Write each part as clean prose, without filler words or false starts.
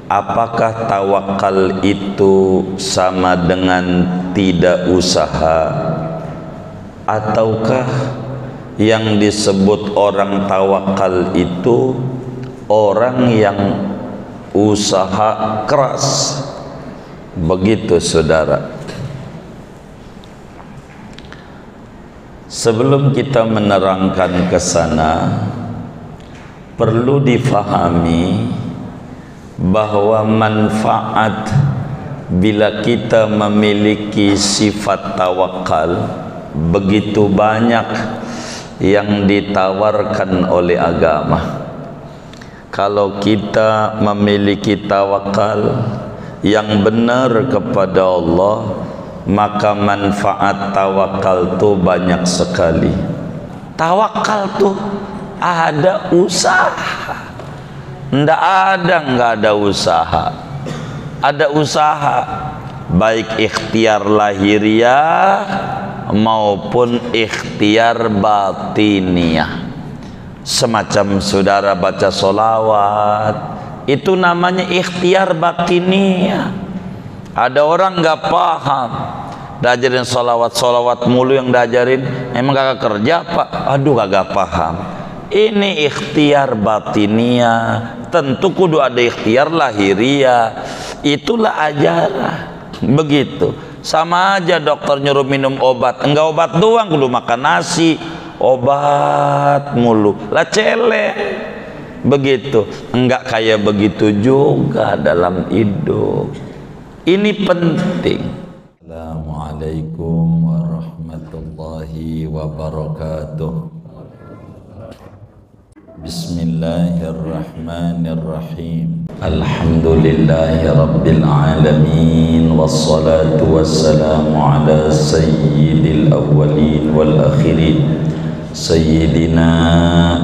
apakah tawakal itu sama dengan tidak usaha, ataukah yang disebut orang tawakal itu orang yang usaha keras? Begitu saudara. Sebelum kita menerangkan ke sana, perlu difahami bahwa manfaat bila kita memiliki sifat tawakal begitu banyak yang ditawarkan oleh agama. Kalau kita memiliki tawakal yang benar kepada Allah, maka manfaat tawakal tu banyak sekali. Tawakal tu ada usaha. Nggak ada usaha. Ada usaha, baik ikhtiar lahiriah maupun ikhtiar batiniah. Semacam saudara baca solawat, itu namanya ikhtiar batiniah. Ada orang nggak paham, diajarin solawat mulu yang diajarin, emang kagak kerja pak? Aduh kagak paham. Ini ikhtiar batiniah, tentu kudu ada ikhtiar lahiriah. Itulah ajaran. Begitu. Sama aja dokter nyuruh minum obat, enggak obat doang, kudu makan nasi, obat mulu, lah celek. Begitu. Enggak kayak begitu juga dalam hidup. Ini penting. Assalamualaikum warahmatullahi wabarakatuh. Bismillahirrahmanirrahim. Alhamdulillahi rabbil alamin, wassalatu wassalamu ala sayyidil awwalin wal akhirin, sayyidina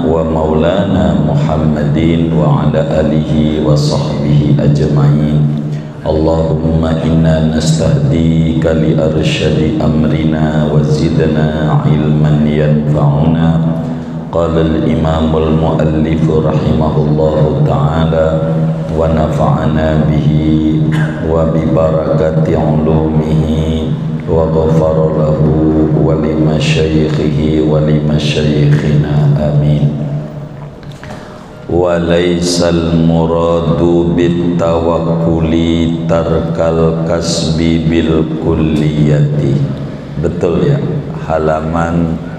wa maulana Muhammadin wa ala alihi wa sahbihi ajma'in. Allahumma inna nastahdika li arsyadi amrina wa zidna ilman yanfa'una. Qala al-imam al-muallif rahimahullahu ta'ala wa nafa'ana bihi wa bi barakati ulumihi wa ghafara lahu wa li masyaikhihi wa li masyaikhina amin. Wa laysal muradu bit tawakkuli tarkal kasbi bil kulliyati. Betul ya, halaman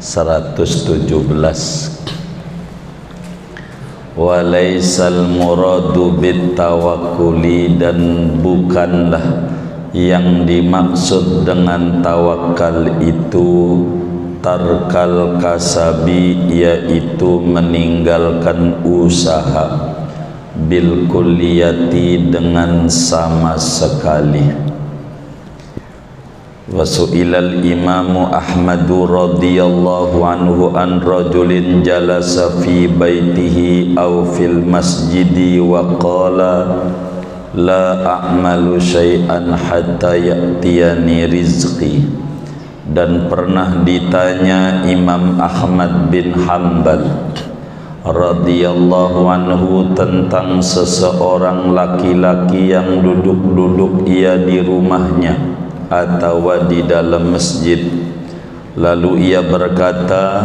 117. Wa laysal muradu bit tawakkuli, dan bukanlah yang dimaksud dengan tawakal itu tarkal kasabi, yaitu meninggalkan usaha, bil kulliyati, dengan sama sekali. Wasu'ilal imamu Ahmadu radhiyallahu anhu an rajulin jalasa fi baitihi aw fil masjidi wa qala la a'malu syai'an hatta ya'tiyani rizqi. Dan pernah ditanya Imam Ahmad bin Hanbal radhiyallahu anhu tentang seseorang laki-laki yang duduk-duduk ia di rumahnya atau di dalam masjid, lalu ia berkata,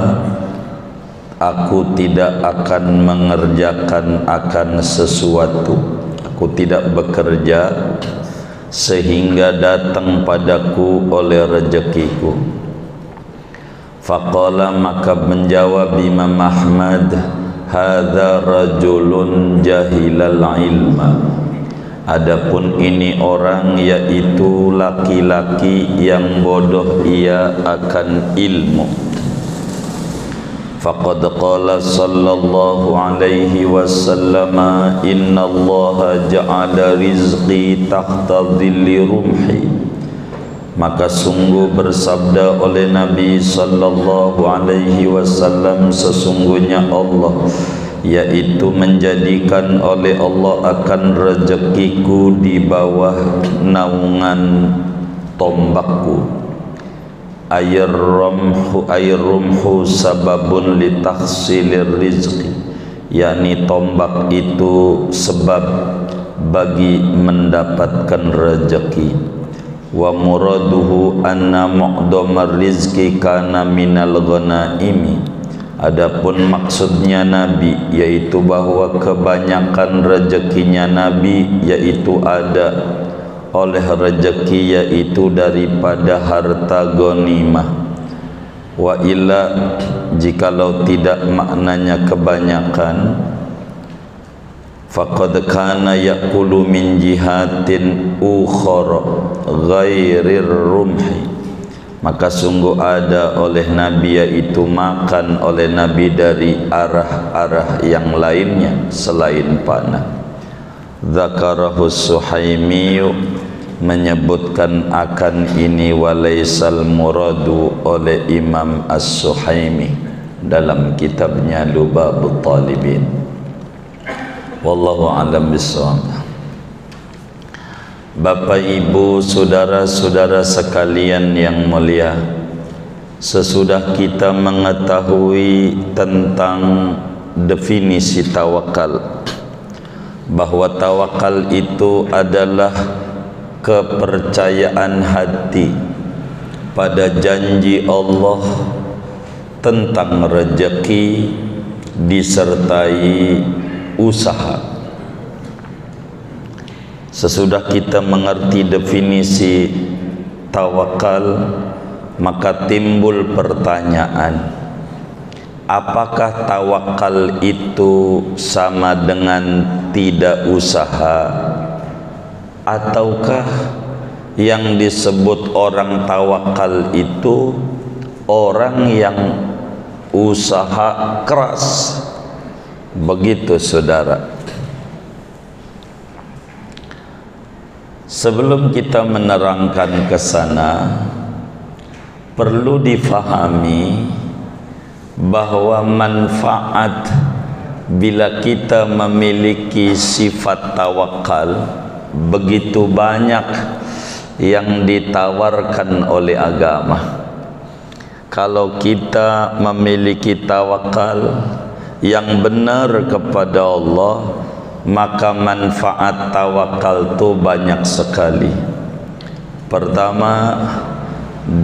aku tidak akan mengerjakan akan sesuatu, aku tidak bekerja sehingga datang padaku oleh rezekiku. Faqala, maka menjawab Imam Ahmad, hadza rajulun jahilal ilma. Adapun ini orang, yaitu laki-laki yang bodoh ia akan ilmu. Faqad qala sallallahu alaihi wasallam, innallaha ja'ala rizqi tahta dhilli rumhi. Maka sungguh bersabda oleh Nabi sallallahu alaihi wasallam, sesungguhnya Allah, yaitu menjadikan oleh Allah akan rezekiku di bawah naungan tombakku. Air rumhu sababun li tahsilir rizqi, yakni tombak itu sebab bagi mendapatkan rezeki. Wa muraduhu anna muqdamar rizki kana minal ghanaimi. Adapun maksudnya Nabi yaitu bahwa kebanyakan rezekinya Nabi yaitu ada oleh rezeki yaitu daripada harta ghanimah. Wa illa jikalau tidak maknanya kebanyakan, faqad kana yaqulu min jihatin ukhra ghairir rumhi, maka sungguh ada oleh Nabi yaitu makan oleh Nabi dari arah-arah yang lainnya selain panah. Dzakarahu Suhaimi, menyebutkan akan ini walaisal muradu oleh Imam As-Suhaimi dalam kitabnya Lubabut Talibin. Wallahu a'lam bishawab. Bapak Ibu, saudara-saudara sekalian yang mulia, sesudah kita mengetahui tentang definisi tawakal, bahwa tawakal itu adalah kepercayaan hati pada janji Allah tentang rezeki disertai usaha. Sesudah kita mengerti definisi tawakal, maka timbul pertanyaan, apakah tawakal itu sama dengan tidak usaha, ataukah yang disebut orang tawakal itu orang yang usaha keras? Begitu saudara. Sebelum kita menerangkan ke sana, perlu difahami bahwa manfaat bila kita memiliki sifat tawakal begitu banyak yang ditawarkan oleh agama. Kalau kita memiliki tawakal yang benar kepada Allah, maka manfaat tawakal itu banyak sekali. Pertama,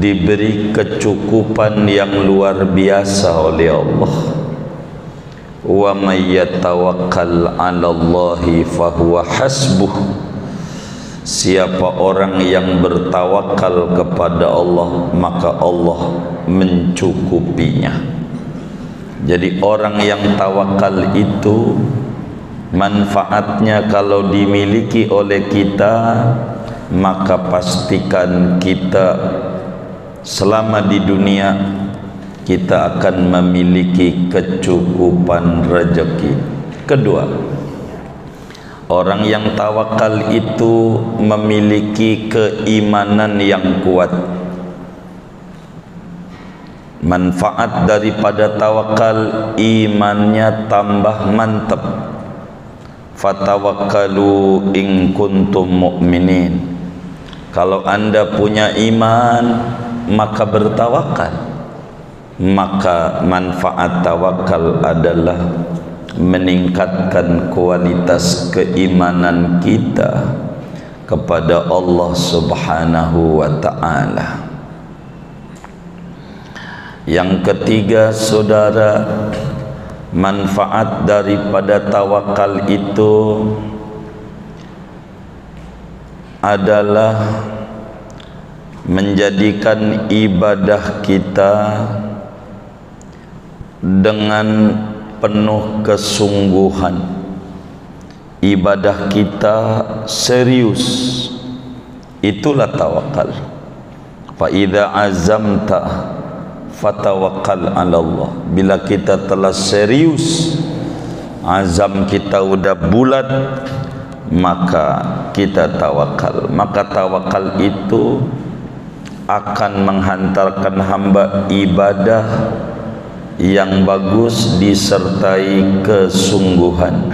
diberi kecukupan yang luar biasa oleh Allah. Wa may yatawakkal 'alallahi fahuwa hasbuh. Siapa orang yang bertawakal kepada Allah, maka Allah mencukupinya. Jadi orang yang tawakal itu manfaatnya kalau dimiliki oleh kita, maka pastikan kita selama di dunia kita akan memiliki kecukupan rezeki. Kedua, orang yang tawakal itu memiliki keimanan yang kuat. Manfaat daripada tawakal, imannya tambah mantap. Fatawakkalu in kuntum mu'minin. Kalau anda punya iman, maka bertawakal. Maka manfaat tawakal adalah meningkatkan kualitas keimanan kita kepada Allah Subhanahu wa ta'ala. Yang ketiga saudara, manfaat daripada tawakal itu adalah menjadikan ibadah kita dengan penuh kesungguhan. Ibadah kita serius. Itulah tawakal. Fa idza azamta fatawakkal 'ala Allah. Bila kita telah serius, azam kita udah bulat, maka kita tawakal. Maka tawakal itu akan menghantarkan hamba ibadah yang bagus disertai kesungguhan.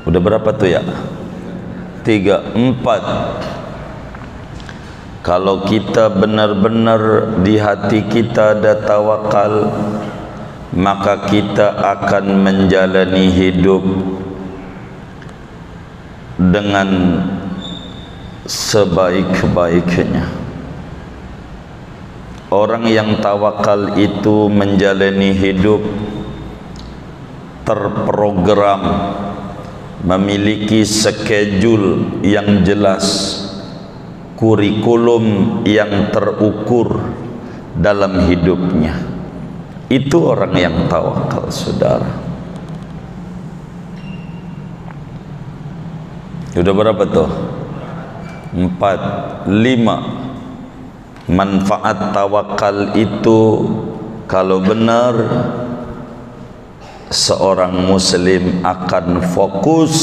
Udah berapa tuh ya? 3, 4. Kalau kita benar-benar di hati kita ada tawakal, maka kita akan menjalani hidup dengan sebaik-baiknya. Orang yang tawakal itu menjalani hidup terprogram, memiliki schedule yang jelas, kurikulum yang terukur dalam hidupnya. Itu orang yang tawakal, saudara. Sudah berapa tuh? 4, 5. Manfaat tawakal itu kalau benar, seorang muslim akan fokus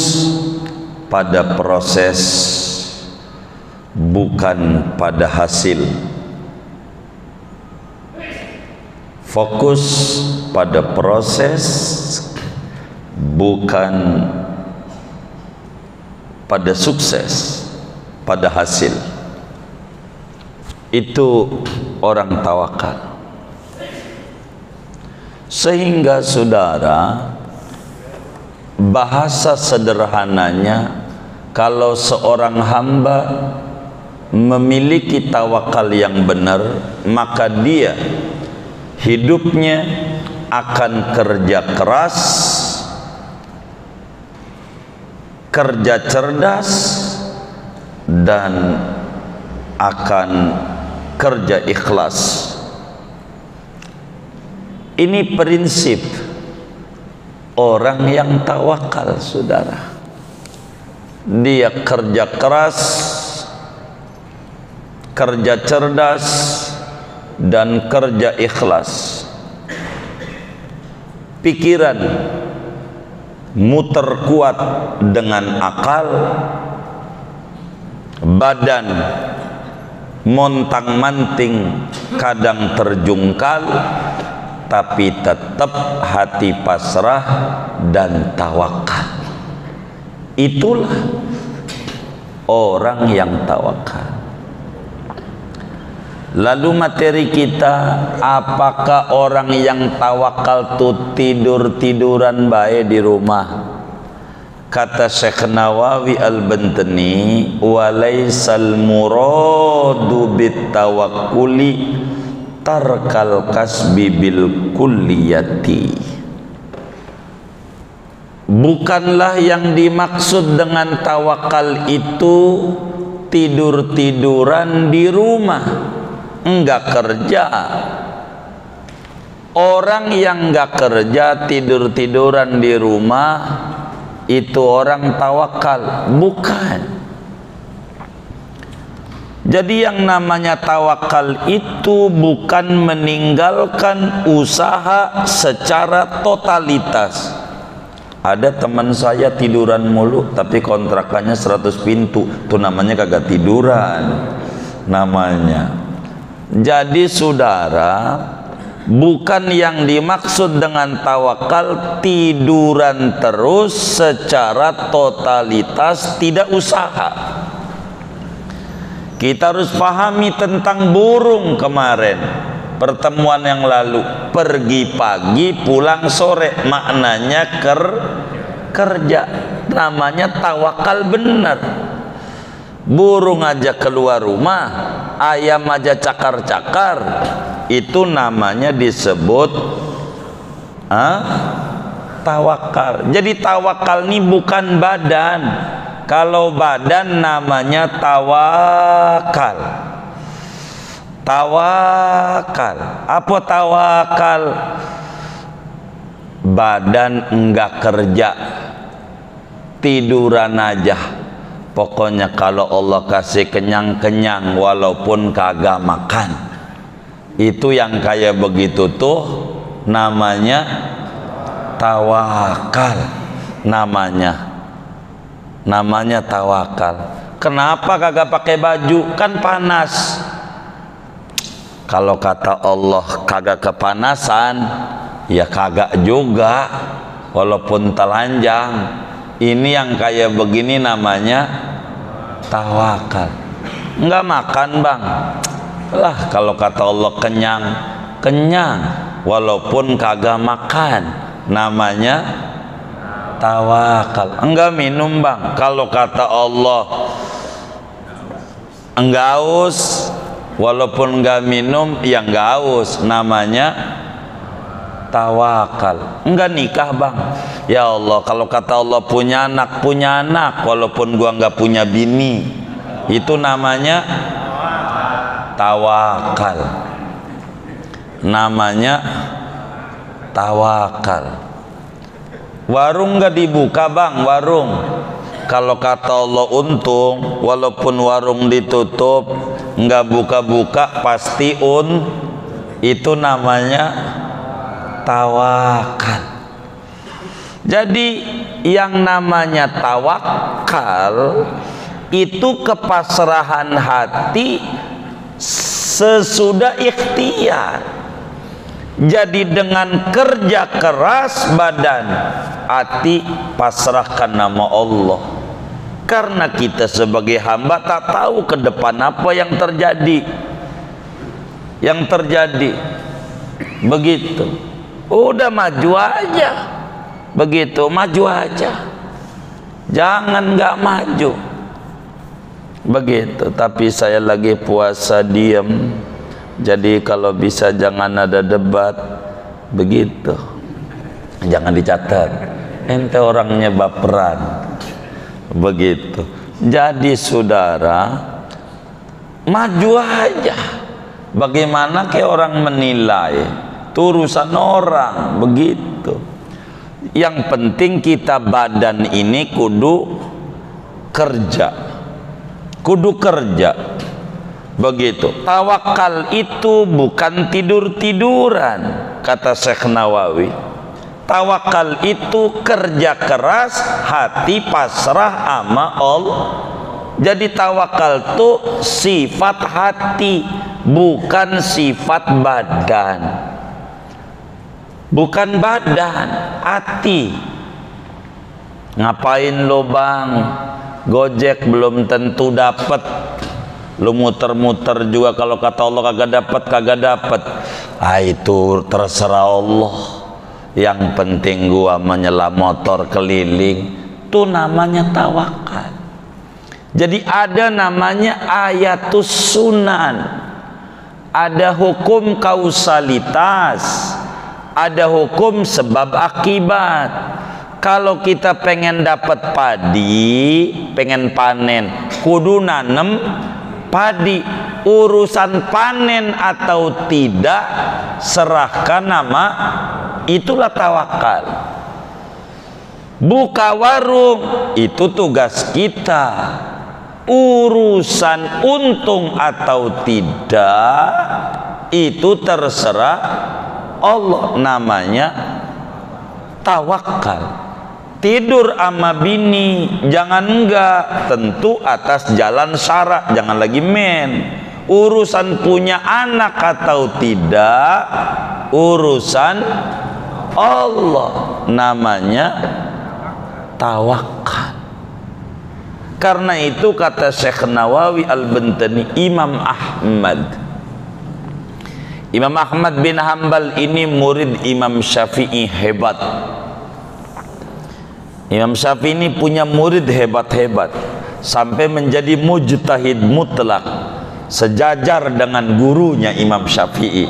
pada proses, bukan pada hasil. Fokus pada proses, bukan pada sukses, pada hasil. Itu orang tawakal. Sehingga saudara, bahasa sederhananya, kalau seorang hamba memiliki tawakal yang benar, maka dia hidupnya akan kerja keras, kerja cerdas, dan akan kerja ikhlas. Ini prinsip orang yang tawakal, saudara. Dia kerja keras, kerja cerdas, dan kerja ikhlas. Pikiran muter kuat dengan akal, badan montang-manting kadang terjungkal, tapi tetap hati pasrah dan tawakal. Itulah orang yang tawakal. Lalu materi kita, apakah orang yang tawakal itu tidur-tiduran baik di rumah? Kata Syekh Nawawi Al-Bantani, walaisal muradu bitawakkuli tarkal kasbi bil kulliyati. Bukanlah yang dimaksud dengan tawakal itu tidur-tiduran di rumah, enggak kerja. Orang yang enggak kerja, tidur-tiduran di rumah, itu orang tawakal. Bukan. Jadi yang namanya tawakal itu bukan meninggalkan usaha secara totalitas. Ada teman saya tiduran mulu tapi kontrakannya 100 pintu, itu namanya kagak tiduran namanya. Jadi saudara, bukan yang dimaksud dengan tawakal tiduran terus secara totalitas, tidak usaha. Kita harus pahami tentang burung kemarin, pertemuan yang lalu, pergi pagi pulang sore, maknanya kerja, namanya tawakal benar. Burung aja keluar rumah, ayam aja cakar-cakar, itu namanya disebut tawakal. Jadi tawakal ini bukan badan. Kalau badan namanya tawakal. Tawakal. Apa tawakal? Badan enggak kerja, tiduran aja. Pokoknya kalau Allah kasih kenyang-kenyang walaupun kagak makan. Itu yang kayak begitu tuh namanya tawakal. Namanya tawakal. Kenapa kagak pakai baju? Kan panas. Kalau kata Allah kagak kepanasan, ya kagak juga, walaupun telanjang. Ini yang kayak begini namanya tawakal. Enggak makan bang, lah kalau kata Allah kenyang, kenyang. walaupun kagak makan, namanya tawakal. Enggak minum bang, kalau kata Allah enggak haus, walaupun enggak minum ya enggak haus, namanya tawakal. Enggak nikah bang, ya Allah kalau kata Allah punya anak, walaupun gua enggak punya bini, itu namanya tawakal. Namanya tawakal. Warung enggak dibuka bang, warung, kalau kata Allah untung, walaupun warung ditutup enggak buka-buka pasti itu namanya tawakal. Jadi yang namanya tawakal itu kepasrahan hati sesudah ikhtiar. Jadi dengan kerja keras badan, hati pasrahkan nama Allah. Karena kita sebagai hamba tak tahu ke depan apa yang terjadi. Begitu. Udah maju aja. Begitu, maju aja. Jangan nggak maju. Begitu. Tapi saya lagi puasa diam. Jadi kalau bisa jangan ada debat. Begitu. Jangan dicatat. Ente orangnya baperan. Begitu. Jadi saudara, maju aja. Bagaimana kayak orang menilai, itu urusan orang. Begitu. Yang penting kita badan ini kudu kerja. Begitu. Tawakal itu bukan tidur-tiduran, kata Syekh Nawawi. Tawakal itu kerja keras, hati pasrah sama Allah. Jadi tawakal itu sifat hati, bukan sifat badan. Bukan badan, hati. Ngapain lo bang? Gojek belum tentu dapat. Lu muter-muter juga kalau kata Allah kagak dapat. Itu terserah Allah. Yang penting gua menyelam motor keliling, itu namanya tawakal. Jadi ada namanya ayatus sunan, ada hukum kausalitas, ada hukum sebab akibat. Kalau kita pengen dapat padi, pengen panen, kudu nanem padi. Urusan panen atau tidak serahkan nama, itulah tawakal. Buka warung itu tugas kita. Urusan untung atau tidak itu terserah Allah, namanya tawakal. Tidur sama bini jangan enggak, tentu atas jalan syara, jangan lagi main. Urusan punya anak atau tidak urusan Allah, namanya tawakal. Karena itu kata Syekh Nawawi Al-Bantani, Imam Ahmad bin Hanbal ini murid Imam Syafi'i hebat. Imam Syafi'i ini punya murid hebat-hebat sampai menjadi mujtahid mutlak, sejajar dengan gurunya Imam Syafi'i,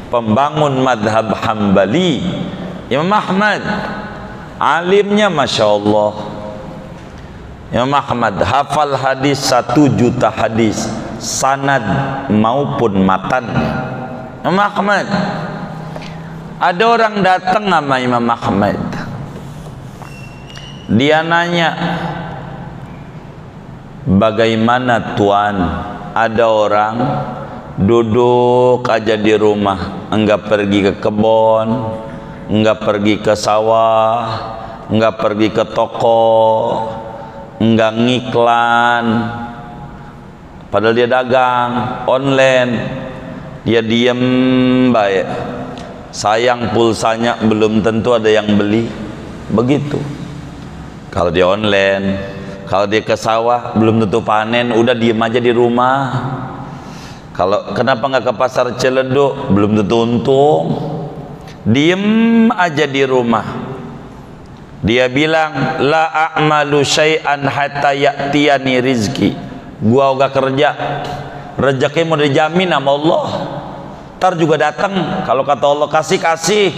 pembangun madhab Hambali. Imam Ahmad alimnya Masya Allah. Imam Ahmad hafal hadis 1 juta hadis, sanad maupun matannya. Imam Ahmad, ada orang datang sama Imam Ahmad, dia nanya, bagaimana tuan, ada orang duduk aja di rumah, enggak pergi ke kebun, enggak pergi ke sawah, enggak pergi ke toko, enggak ngiklan, padahal dia dagang online, dia diem baik, sayang pulsanya belum tentu ada yang beli. Begitu kalau dia online. Kalau dia ke sawah belum tentu panen, udah diem aja di rumah. Kalau kenapa nggak ke pasar Ciledug, belum tentu untung. diem aja di rumah. Dia bilang, la a'malu syai'an hatta ya'tiyani rizki. Gua gak kerja, rezeki mau dijamin sama Allah, ntar juga datang. Kalau kata Allah kasih.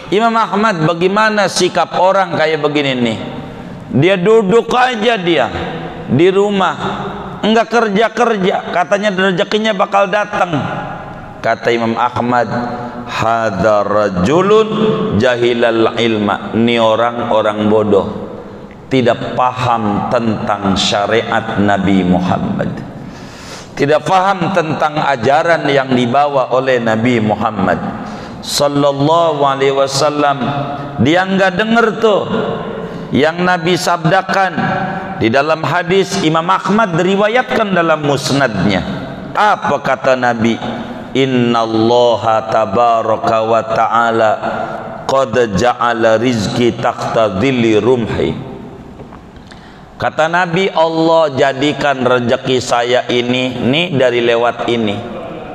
Imam Ahmad, bagaimana sikap orang kayak begini nih? Dia duduk aja dia di rumah, enggak kerja, katanya rezekinya bakal datang. Kata Imam Ahmad, hadza rajulun jahilal ilma. Ini orang bodoh, tidak paham tentang syariat Nabi Muhammad, tidak paham tentang ajaran yang dibawa oleh Nabi Muhammad sallallahu alaihi wasallam. Dia enggak dengar tuh yang Nabi sabdakan di dalam hadis. Imam Ahmad diriwayatkan dalam musnadnya. Apa kata Nabi? Innallaha tabaraka wa ta'ala qad ja'ala rizki takhta dhilli rumhi. Kata Nabi, Allah jadikan rezeki saya ini nih dari lewat ini,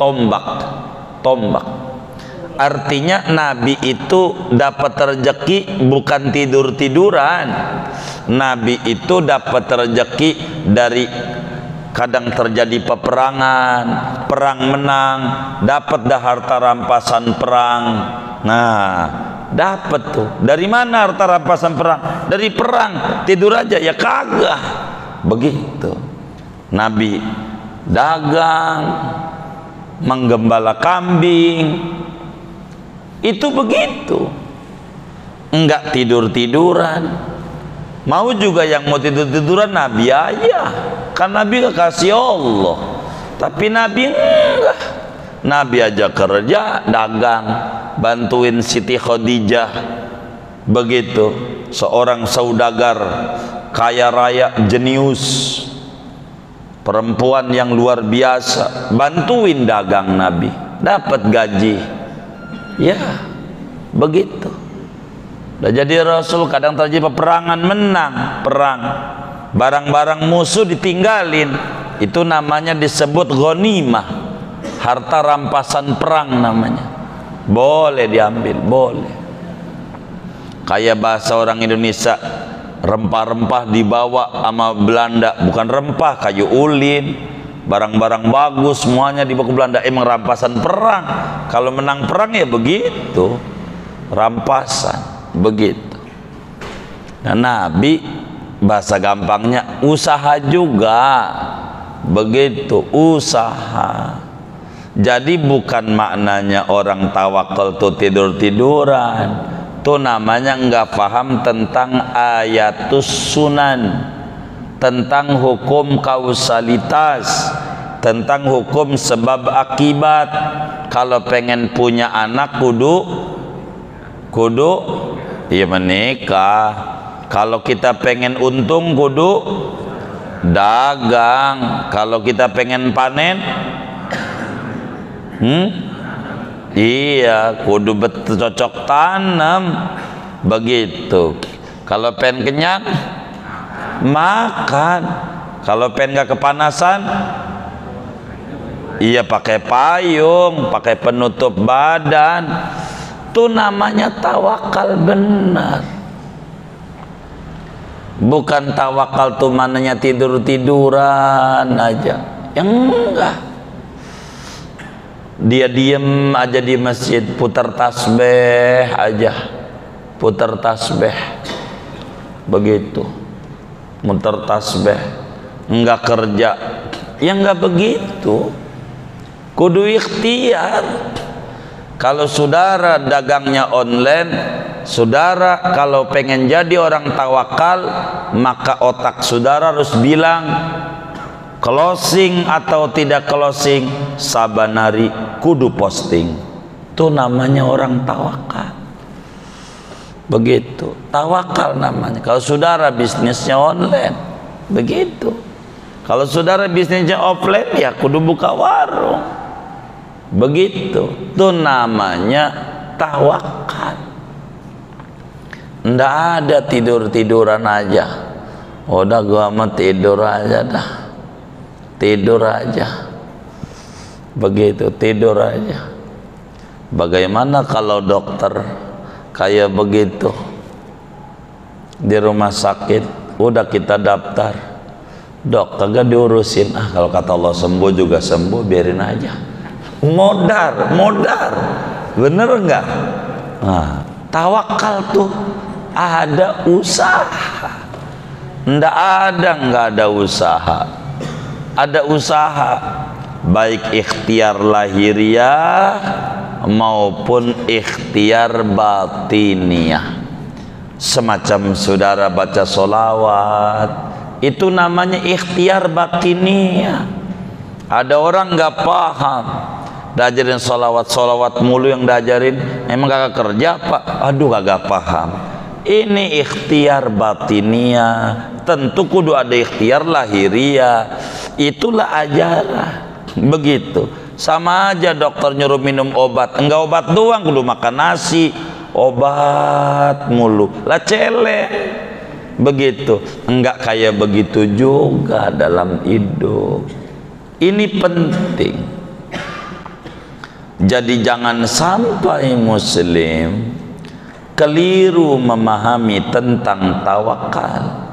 tombak. Artinya Nabi itu dapat rezeki bukan tidur-tiduran. Nabi itu dapat rezeki dari kadang terjadi peperangan, perang menang, dapat dah harta rampasan perang. Nah, dapat tuh. Dari mana harta rampasan perang? Dari perang. Tidur aja ya kagak. Begitu. Nabi dagang, menggembala kambing. Itu begitu. Enggak tidur-tiduran. Mau juga yang mau tidur-tiduran Nabi aja. Kan Nabi kekasih Allah. Tapi Nabi enggak. Nabi aja kerja, dagang, bantuin Siti Khadijah. Begitu. Seorang saudagar kaya raya, jenius, perempuan yang luar biasa, bantuin dagang Nabi, dapat gaji. Ya, begitu. Udah jadi Rasul, kadang terjadi peperangan, menang perang, barang-barang musuh ditinggalin. Itu namanya disebut ghanimah, harta rampasan perang namanya. Boleh diambil, boleh. Kayak bahasa orang Indonesia, rempah-rempah dibawa sama Belanda, bukan rempah, kayu ulin, barang-barang bagus semuanya dibawa ke Belanda. Emang rampasan perang. Kalau menang perang ya begitu, rampasan. Begitu. Nah, Nabi bahasa gampangnya usaha juga. Begitu, usaha. Jadi bukan maknanya orang tawakal tuh tidur-tiduran. Tuh namanya nggak paham tentang ayatus sunan, tentang hukum kausalitas, tentang hukum sebab akibat. Kalau pengen punya anak kudu iya menikah. Kalau kita pengen untung kudu dagang. Kalau kita pengen panen, iya kudu cocok tanam. Begitu. Kalau pengen kenyang, makan. Kalau pengen gak kepanasan, iya pakai payung, pakai penutup badan. Itu namanya tawakal benar. Bukan tawakal tuh mananya tidur-tiduran aja. Yang enggak. Dia diem aja di masjid, putar tasbih aja. Putar tasbih. Begitu. Muter tasbih. Enggak kerja. Ya enggak begitu. Kudu ikhtiar. Kalau saudara dagangnya online, saudara kalau pengen jadi orang tawakal, maka otak saudara harus bilang closing atau tidak closing, saban hari kudu posting. Itu namanya orang tawakal. Begitu, tawakal namanya. Kalau saudara bisnisnya online, begitu. Kalau saudara bisnisnya offline, ya kudu buka warung. Begitu, itu namanya tawakal. Nggak ada tidur-tiduran aja. Udah gua mau tidur aja dah. Tidur aja. Begitu, tidur aja. Bagaimana kalau dokter kayak begitu di rumah sakit, udah kita daftar, dok kagak diurusin, kalau kata Allah sembuh juga sembuh, biarin aja. Modar, bener enggak? Nah, tawakal tuh ada usaha. Nggak ada usaha. Ada usaha, baik ikhtiar lahiriah maupun ikhtiar batiniah. Semacam saudara baca solawat, itu namanya ikhtiar batiniah. Ada orang nggak paham, diajarin solawat mulu yang diajarin, emang kagak kerja pak? Aduh kagak paham. Ini ikhtiar batiniah, tentu kudu ada ikhtiar lahiriah. Itulah ajaran. Begitu. Sama aja dokter nyuruh minum obat, enggak obat doang, kudu makan nasi, obat mulu lah celek. Begitu. Enggak kayak begitu juga dalam hidup. Ini penting. Jadi jangan sampai muslim keliru memahami tentang tawakal.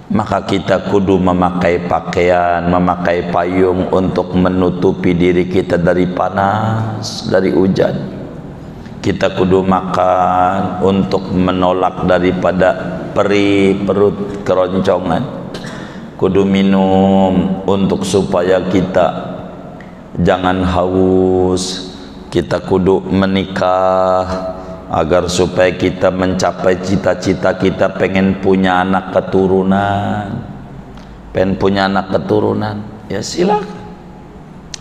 Maka kita kudu memakai pakaian, memakai payung untuk menutupi diri kita dari panas, dari hujan. Kita kudu makan untuk menolak daripada perih perut, keroncongan. Kudu minum untuk supaya kita jangan haus. Kita kudu menikah agar supaya kita mencapai cita-cita kita, pengen punya anak keturunan. Ya silakan.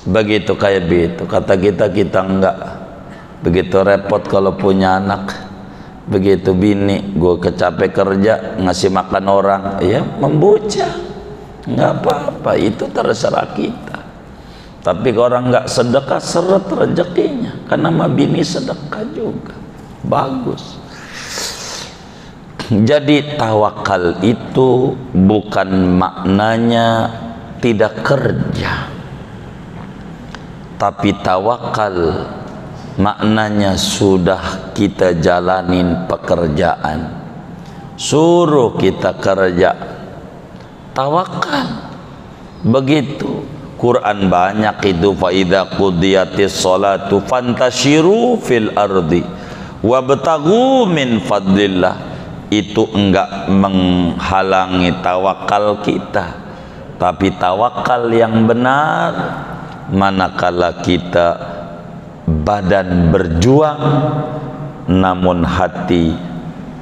Begitu kayak begitu. Kata kita enggak begitu repot kalau punya anak. Begitu bini, gue kecapek kerja ngasih makan orang, ya membujang, nggak apa-apa, itu terserah kita. Tapi kalau orang nggak sedekah, seret rezekinya, karena sama bini sedekah juga bagus. Jadi tawakal itu bukan maknanya tidak kerja, tapi tawakal maknanya sudah kita jalanin pekerjaan, suruh kita kerja, tawakal. Begitu Quran banyak itu, fa idza qudiyatis sholatu fantashiru fil ardi wabtaghu min fadlillah. Itu enggak menghalangi tawakal kita, tapi tawakal yang benar manakala kita badan berjuang namun hati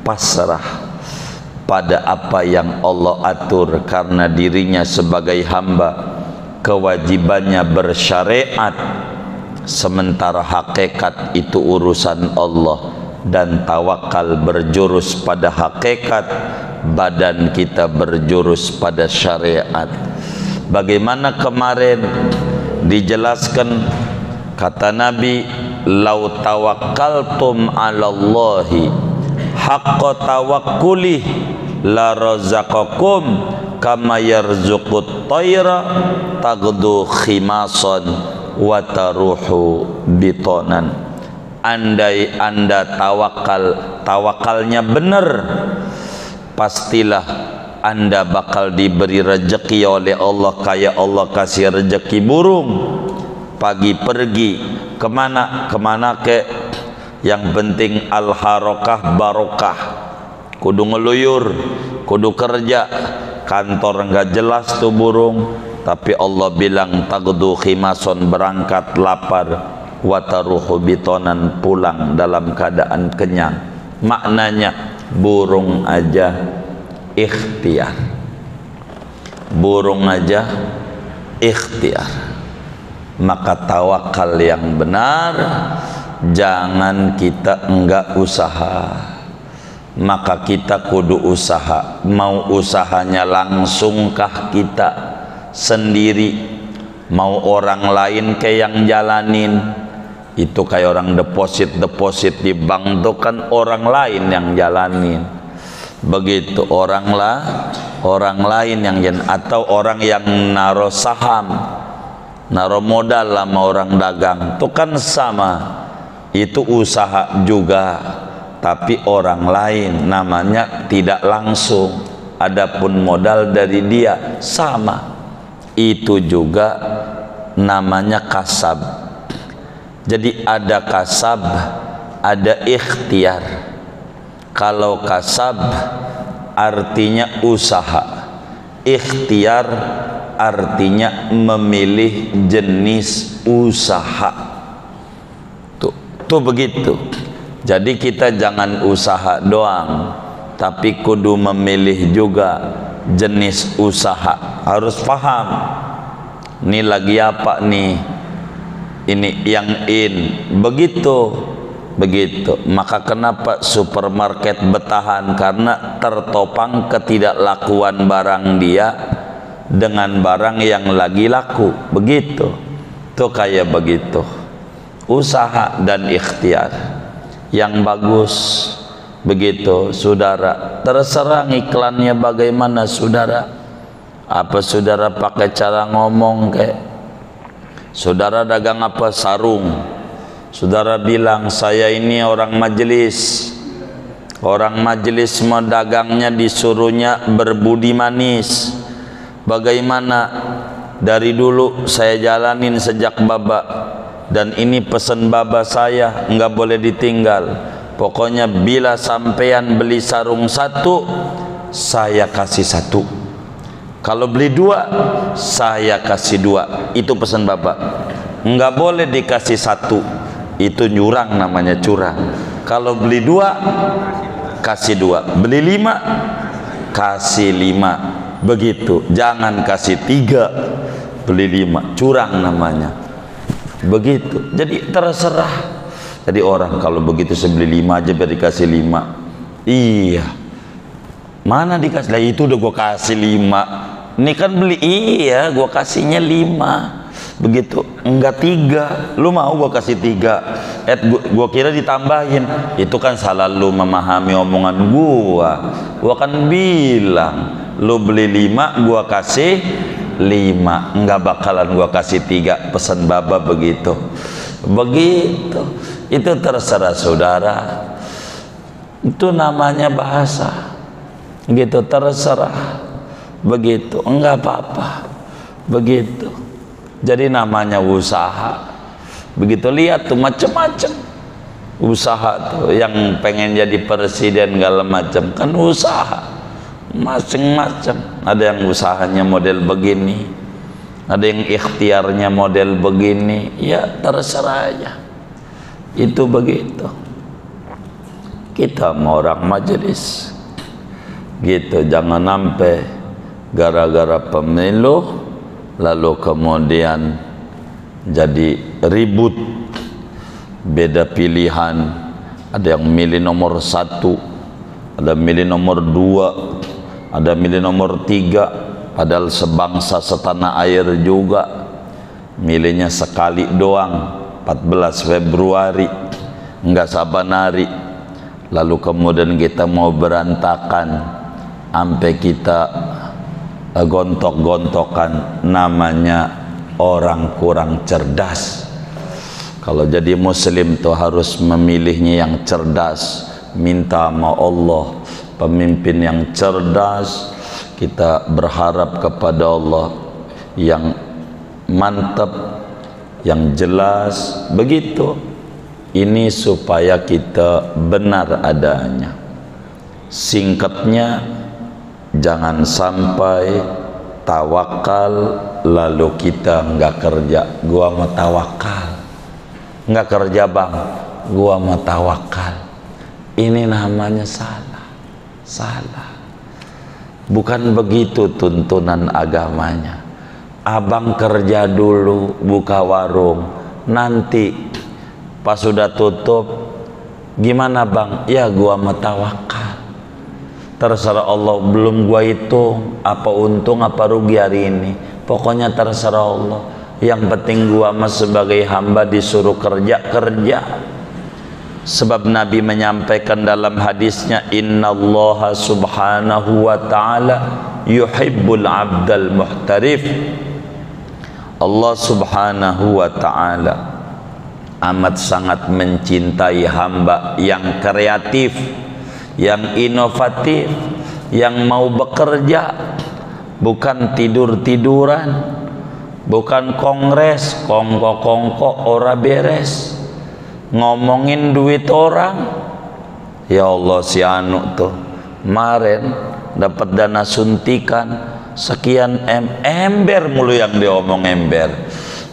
pasrah pada apa yang Allah atur, karena dirinya sebagai hamba kewajibannya bersyariat, sementara hakikat itu urusan Allah, dan tawakal berjurus pada hakikat, badan kita berjurus pada syariat. Bagaimana kemarin dijelaskan, kata Nabi, lau tawakkaltum 'alallahi haqqa tawakkulih la razaqakum kama yarzuqut tayra taghdu khimasan wa taruhu bitonan. Andai Anda tawakalnya benar, pastilah Anda bakal diberi rezeki oleh Allah kayak Allah kasih rezeki burung. Pagi pergi kemana ke, yang penting al-harokah barokah, kudu ngeluyur, kudu kerja. Kantor enggak jelas tuh burung, tapi Allah bilang tagdu khimason, berangkat lapar, wataruhu bitonan, pulang dalam keadaan kenyang. Maknanya burung aja ikhtiar, burung aja ikhtiar. Maka tawakal yang benar, jangan kita enggak usaha, maka kita kudu usaha. Mau usahanya langsungkah kita sendiri, mau orang lain kayak yang jalanin? Itu kayak orang deposit di bank itu kan orang lain yang jalanin. Begitu orang lain yang jalanin, atau orang yang naruh saham, naruh modal sama orang dagang, itu kan sama. itu usaha juga, tapi orang lain, namanya tidak langsung. Adapun modal dari dia sama, itu juga namanya kasab. Jadi ada kasab, ada ikhtiar. Kalau kasab artinya usaha, ikhtiar artinya memilih jenis usaha. Tuh begitu. Jadi kita jangan usaha doang, tapi kudu memilih juga jenis usaha. Harus paham, ini lagi apa nih, ini yang begitu. Maka kenapa supermarket bertahan? Karena tertopang ketidaklakuan barang dia dengan barang yang lagi laku. Begitu tuh, kayak begitu. Usaha dan ikhtiar yang bagus. Begitu saudara, terserah iklannya bagaimana saudara. Apa saudara pakai cara ngomong kayak saudara dagang apa? Sarung. Saudara bilang saya ini orang majelis. Orang majelis mau dagangnya disuruhnya berbudi manis. Bagaimana? Dari dulu saya jalanin sejak baba, dan ini pesan baba saya, nggak boleh ditinggal. Pokoknya bila sampean beli sarung satu, saya kasih satu. Kalau beli dua, saya kasih dua. Itu pesan bapak. Nggak boleh dikasih satu, itu nyurang, namanya curang. Kalau beli dua, kasih dua. Beli lima, kasih lima. Begitu. Jangan kasih tiga, beli lima. Curang namanya. Begitu. Jadi terserah. Jadi orang kalau begitu sebeli 5 aja biar dikasih 5. Iya. Mana dikasih? Lah itu udah gua kasih 5. Ini kan beli, iya gua kasihnya 5. Begitu. Enggak 3. Lu mau gua kasih 3. Gua kira ditambahin. Itu kan salah lu memahami omongan gua. Gua kan bilang, lu beli 5, gua kasih 5. Enggak bakalan gua kasih 3. Pesan baba begitu. Begitu. Itu terserah saudara. Itu namanya bahasa. Gitu, terserah. Begitu, enggak apa-apa. Begitu. Jadi namanya usaha. Begitu, lihat tuh macam-macam usaha tuh. Yang pengen jadi presiden segala macam kan usaha. Macam-macam. Ada yang usahanya model begini, ada yang ikhtiarnya model begini. Ya terserah aja. Itu begitu. Kita mau orang majelis gitu, jangan sampai gara-gara pemilu lalu kemudian jadi ribut, beda pilihan. Ada yang milih nomor 1, ada milih nomor 2, ada milih nomor 3, padahal sebangsa setanah air juga. Milihnya sekali doang, 14 Februari, enggak saban hari. Lalu kemudian kita mau berantakan, sampai kita gontok-gontokan. Namanya orang kurang cerdas. Kalau jadi muslim tuh harus memilihnya yang cerdas. Minta sama Allah pemimpin yang cerdas. Kita berharap kepada Allah yang mantap, yang jelas. Begitu. Ini supaya kita benar adanya. Singkatnya, jangan sampai tawakal lalu kita nggak kerja. Gua mau tawakal, nggak kerja bang, gua mau tawakal. Ini namanya salah. Bukan begitu tuntunan agamanya. Abang kerja dulu, buka warung, nanti pas sudah tutup, gimana bang? Ya gua mau tawakal. Terserah Allah, belum gua hitung apa untung apa rugi hari ini. Pokoknya terserah Allah. Yang penting gua mah sebagai hamba disuruh kerja. Sebab Nabi menyampaikan dalam hadisnya, Innallaha subhanahu wa ta'ala yuhibbul abdal muhtarif. Allah subhanahu wa ta'ala amat sangat mencintai hamba yang kreatif, yang inovatif, yang mau bekerja, bukan tidur-tiduran, bukan kongres, kongko-kongko ora beres, ngomongin duit orang. Ya Allah, si anu tuh kemarin dapat dana suntikan sekian ember mulu yang diomong ember.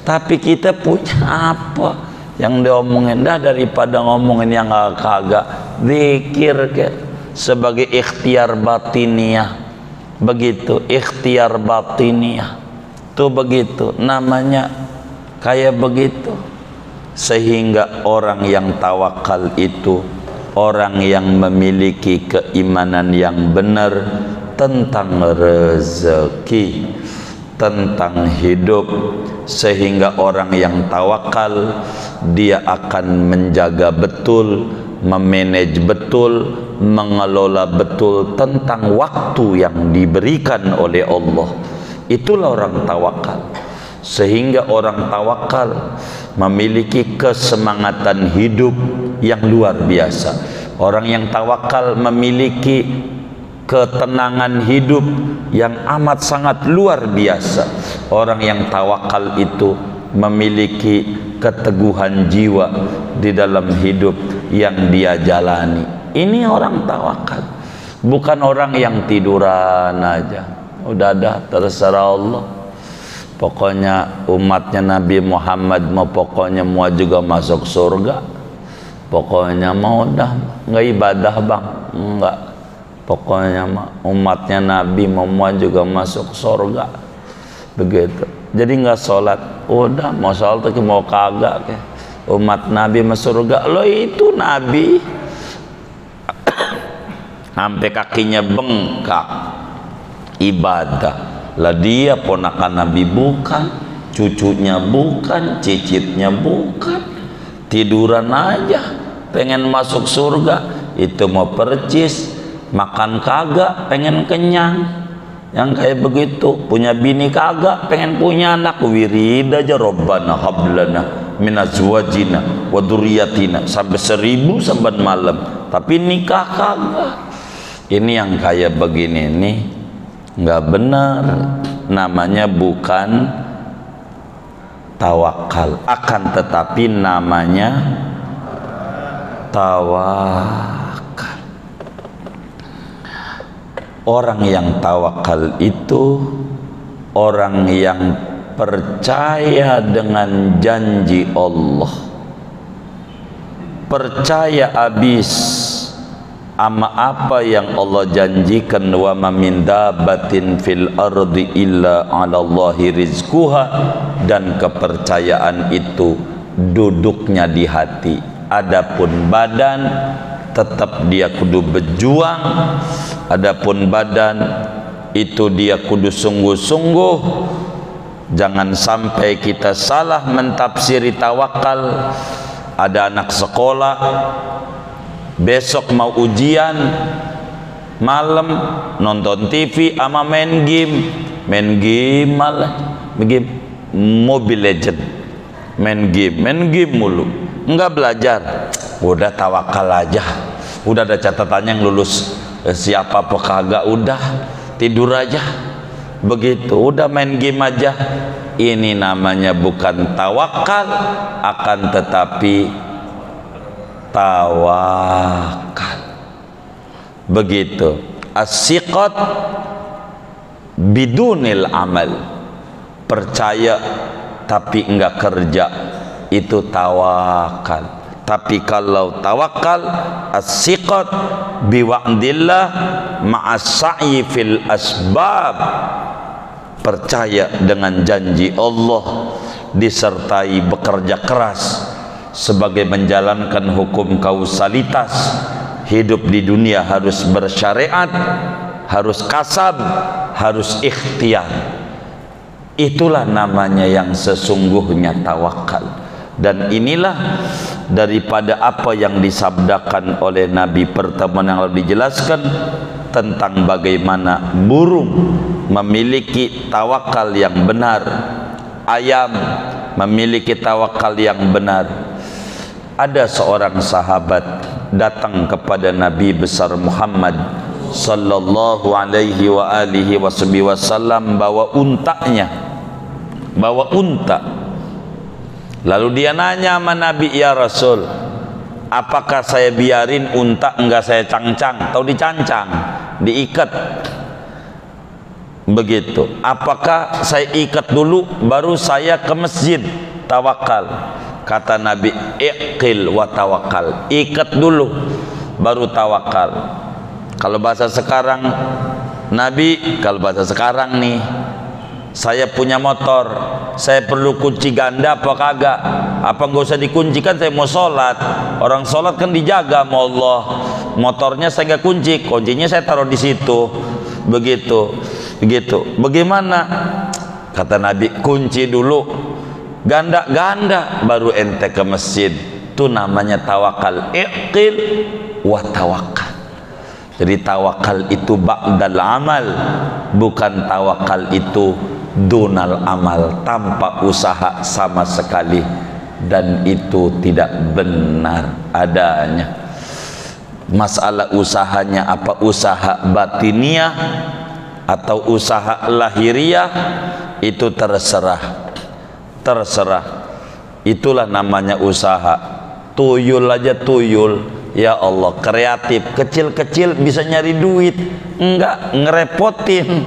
Tapi kita punya apa yang diomongin? Dah daripada ngomongin yang kagak, zikir ke sebagai ikhtiar batiniah. Begitu, ikhtiar batiniah tuh begitu namanya, kayak begitu. Sehingga orang yang tawakal itu orang yang memiliki keimanan yang benar tentang rezeki, tentang hidup. Sehingga orang yang tawakal dia akan menjaga betul, memanage betul, mengelola betul tentang waktu yang diberikan oleh Allah. Itulah orang tawakal. Sehingga orang tawakal memiliki kesemangatan hidup yang luar biasa. Orang yang tawakal memiliki ketenangan hidup yang amat sangat luar biasa. Orang yang tawakal itu memiliki keteguhan jiwa di dalam hidup yang dia jalani. Ini orang tawakal, bukan orang yang tiduran aja. Udah dah, terserah Allah. Pokoknya umatnya Nabi Muhammad mau pokoknya mau juga masuk surga. Pokoknya mau dah nggak ibadah bang, enggak. Pokoknya umatnya Nabi mau juga masuk surga, begitu. Jadi nggak sholat, udah mau sholat mau kagak ke umat Nabi masuk surga. Lo itu Nabi sampai kakinya bengkak ibadah lah, dia ponakan Nabi bukan, cucunya bukan, cicitnya bukan, tiduran aja pengen masuk surga. Itu mau percis makan kagak pengen kenyang, yang kayak begitu. Punya bini kagak pengen punya anak, wirid aja Rabbana hablana min azwajina wa dzurriyyatina sampai 1000 sampai malam, tapi nikah kagak. Ini yang kayak begini nih nggak benar, namanya bukan tawakal, akan tetapi namanya tawakal. Orang yang tawakal itu orang yang percaya dengan janji Allah, percaya abis ama apa yang Allah janjikan. Wa ma min dabbatin fil ardi illa 'alallahi rizquha. Dan kepercayaan itu duduknya di hati. Adapun badan tetap dia kudu berjuang. Adapun badan itu dia kudu sungguh-sungguh. Jangan sampai kita salah mentafsiri tawakal. Ada anak sekolah besok mau ujian, malam nonton TV ama main game malah game Mobile Legend, main game mulu, enggak belajar. Udah tawakal aja, udah ada catatannya yang lulus siapa apa kagak, udah tidur aja begitu, udah main game aja. Ini namanya bukan tawakal, akan tetapi tawakal. Begitu. As-siqat bidunil amal, percaya tapi enggak kerja, itu tawakal. Tapi kalau tawakal as-siqat biwa'dillah ma'as sa'i fil asbab, percaya dengan janji Allah disertai bekerja keras sebagai menjalankan hukum kausalitas. Hidup di dunia harus bersyariat, harus kasab, harus ikhtiar. Itulah namanya yang sesungguhnya tawakal. Dan inilah daripada apa yang disabdakan oleh Nabi pertemuan yang lalu dijelaskan tentang bagaimana burung memiliki tawakal yang benar, ayam memiliki tawakal yang benar. ada seorang sahabat datang kepada Nabi besar Muhammad sallallahu alaihi wa alihi wasallam bawa untanya, bawa unta. Lalu dia nanya sama Nabi, ya Rasul, apakah saya biarin unta, enggak saya cangcang atau dicancang, diikat begitu? Apakah saya ikat dulu baru saya ke masjid tawakal? Kata Nabi, iqil wa tawakal, ikat dulu baru tawakal. Kalau bahasa sekarang Nabi, kalau bahasa sekarang nih, saya punya motor, saya perlu kunci ganda apa kagak? Apa nggak usah dikunci, kan saya mau sholat, orang sholat kan dijaga sama Allah. Motornya saya nggak kunci, kuncinya saya taruh di situ, begitu. Bagaimana? Kata Nabi, kunci dulu, ganda baru ente ke masjid. Itu namanya tawakal, iqil wa tawakal. Jadi tawakal itu ba'dal amal, bukan tawakal itu dunal amal, tanpa usaha sama sekali, dan itu tidak benar adanya. Masalah usahanya apa, usaha batiniah atau usaha lahiriah, itu terserah. Itulah namanya usaha. Tuyul aja tuyul, ya Allah, kreatif, kecil-kecil bisa nyari duit, enggak ngerepotin,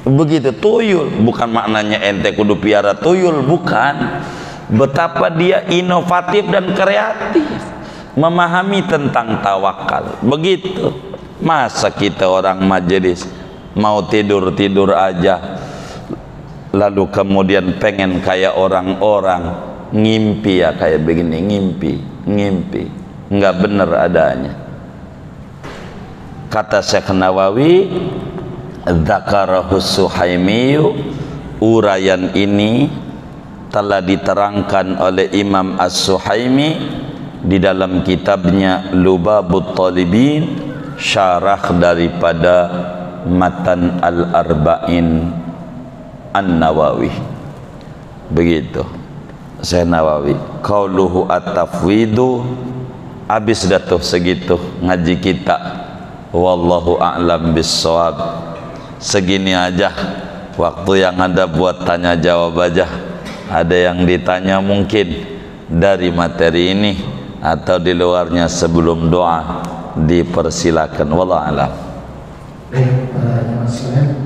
begitu. Tuyul bukan maknanya ente kudu piara tuyul, bukan. Betapa dia inovatif dan kreatif memahami tentang tawakal, begitu. Masa kita orang majelis mau tidur aja, lalu kemudian pengen kayak orang-orang, ngimpi ya kayak begini, ngimpi, nggak benar adanya. Kata Syekh Nawawi, dzakarahu Suhaimiyu, uraian ini telah diterangkan oleh Imam As-Suhaimi di dalam kitabnya Lubabut Talibin, syarah daripada Matan Al-Arba'in An-Nawawi. Begitu Syekh Nawawi. Qauluhu at-tafwidu, habis dah tuh segitu ngaji kita. Wallahu a'lam bissawab. Segini aja waktu yang ada buat tanya jawab aja. Ada yang ditanya mungkin dari materi ini atau di luarnya, sebelum doa dipersilakan. Wallahu a'lam. Baik, para jemaah sekalian,